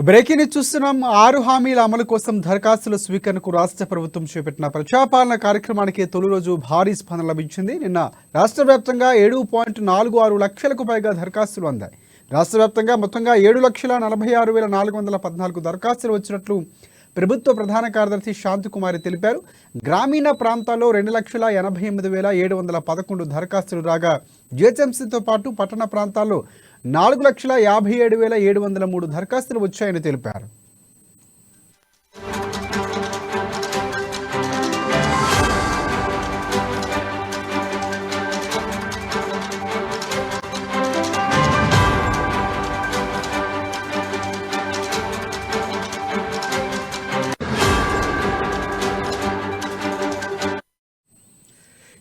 Breaking news చూస్తున్నాం. 6 హామీల అమలు కోసం దరఖాస్తుల స్వీకరణకు రాష్ట్ర ప్రభుత్వం చేపట్టిన ప్రజాపాలన కార్యక్రమానికి తొలి రోజు భారీ స్పందన లభించింది. నిన్న రాష్ట్ర వ్యాప్తంగా 7.46 లక్షలకు పైగా దరఖాస్తులు అందాయి. రాష్ట్ర వ్యాప్తంగా మొత్తంగా 7,46,414 దరఖాస్తులు వచ్చినట్లు ప్రభుత్వ ప్రధాన కార్యదర్శి శాంతికుమారి తెలిపారు. గ్రామీణ ప్రాంతాల్లో 2,88,711 దరఖాస్తులు రాగా జిహెచ్ఎంసీతో పాటు పట్టణ ప్రాంతాల్లో 4,57,703 దరఖాస్తులు వచ్చాయని తెలిపారు.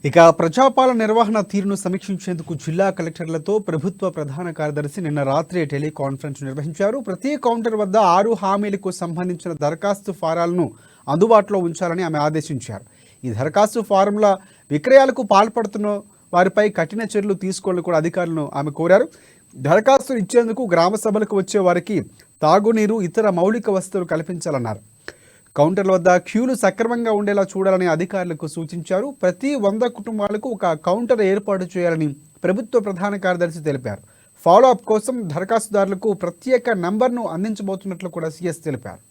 ఇక ప్రజాపాలన నిర్వహణ తీరును సమీక్షించేందుకు జిల్లా కలెక్టర్లతో ప్రభుత్వ ప్రధాన కార్యదర్శి నిన్న రాత్రి టెలికాన్ఫరెన్స్ నిర్వహించారు. ప్రతి కౌంటర్ వద్ద 6 హామీలకు సంబంధించిన దరఖాస్తు ఫారాలను అందుబాటులో ఉంచాలని ఆమె ఆదేశించారు. ఈ దరఖాస్తు ఫారంల విక్రయాలకు పాల్పడుతున్న వారిపై కఠిన చర్యలు తీసుకోవాలని కూడా అధికారులను ఆమె కోరారు. దరఖాస్తులు ఇచ్చేందుకు గ్రామ సభలకు వచ్చే వారికి తాగునీరు, ఇతర మౌలిక వసతులు కల్పించాలన్నారు. కౌంటర్ల వద్ద క్యూలు సక్రమంగా ఉండేలా చూడాలని అధికారులకు సూచించారు. ప్రతి 100 కుటుంబాలకు ఒక కౌంటర్ ఏర్పాటు చేయాలని ప్రభుత్వ ప్రధాన కార్యదర్శి తెలిపారు. ఫాలో అప్ కోసం దరఖాస్తుదారులకు ప్రత్యేక నంబర్ను అందించబోతున్నట్లు కూడా సీఎస్ తెలిపారు.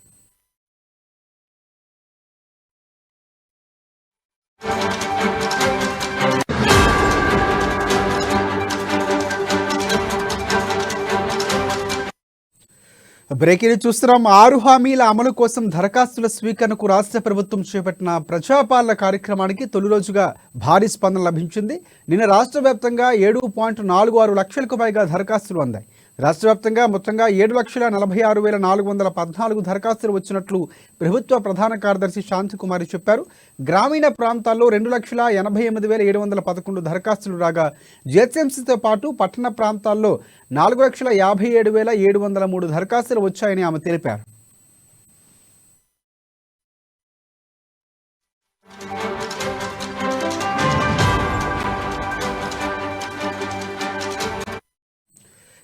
బ్రేకింగ్ చూస్తున్నాం. 6 హామీల అమలు కోసం దరఖాస్తుల స్వీకరణకు రాష్ట్ర ప్రభుత్వం చేపట్టిన ప్రజాపాలన కార్యక్రమానికి తొలి రోజుగా భారీ స్పందన లభించింది. నిన్న రాష్ట్ర వ్యాప్తంగా 7.46 లక్షలకు పైగా దరఖాస్తులు అందాయి. రాష్ట్ర వ్యాప్తంగా మొత్తంగా 7,46,414 దరఖాస్తులు వచ్చినట్లు ప్రభుత్వ ప్రధాన కార్యదర్శి శాంతికుమారి చెప్పారు. గ్రామీణ ప్రాంతాల్లో 2,88,711 దరఖాస్తులు రాగా జిహెచ్ఎంసీతో పాటు పట్టణ ప్రాంతాల్లో 4,57,703 దరఖాస్తులు వచ్చాయని ఆమె తెలిపారు.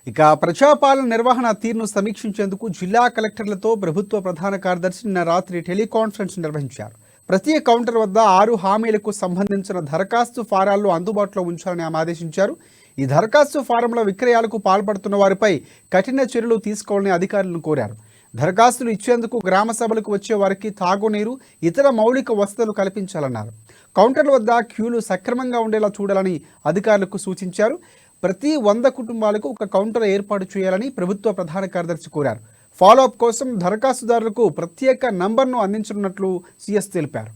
ఇక ప్రజాపాలన నిర్వహణ తీరును సమీక్షించేందుకు జిల్లా కలెక్టర్లతో ప్రభుత్వ ప్రధాన కార్యదర్శి నిన్న రాత్రి టెలికాన్ఫరెన్స్ నిర్వహించారు. ప్రతి కౌంటర్ వద్ద 6 హామీలకు సంబంధించిన దరఖాస్తు ఫారాలను అందుబాటులో ఉంచాలని ఆమె ఆదేశించారు. ఈ దరఖాస్తు ఫారంల విక్రయాలకు పాల్పడుతున్న వారిపై కఠిన చర్యలు తీసుకోవాలని అధికారులను కోరారు. దరఖాస్తులు ఇచ్చేందుకు గ్రామ సభలకు వచ్చే వారికి తాగునీరు, ఇతర మౌలిక వసతులు కల్పించాలన్నారు. కౌంటర్ల వద్ద క్యూలు సక్రమంగా ఉండేలా చూడాలని అధికారులకు సూచించారు. ప్రతి 100 కుటుంబాలకు ఒక కౌంటర్ ఏర్పాటు చేయాలని ప్రభుత్వ ప్రధాన కార్యదర్శి కోరారు. ఫాలోఅప్ కోసం దరఖాస్తుదారులకు ప్రత్యేక నంబర్ను అందించనున్నట్లు సీఎస్ తెలిపారు.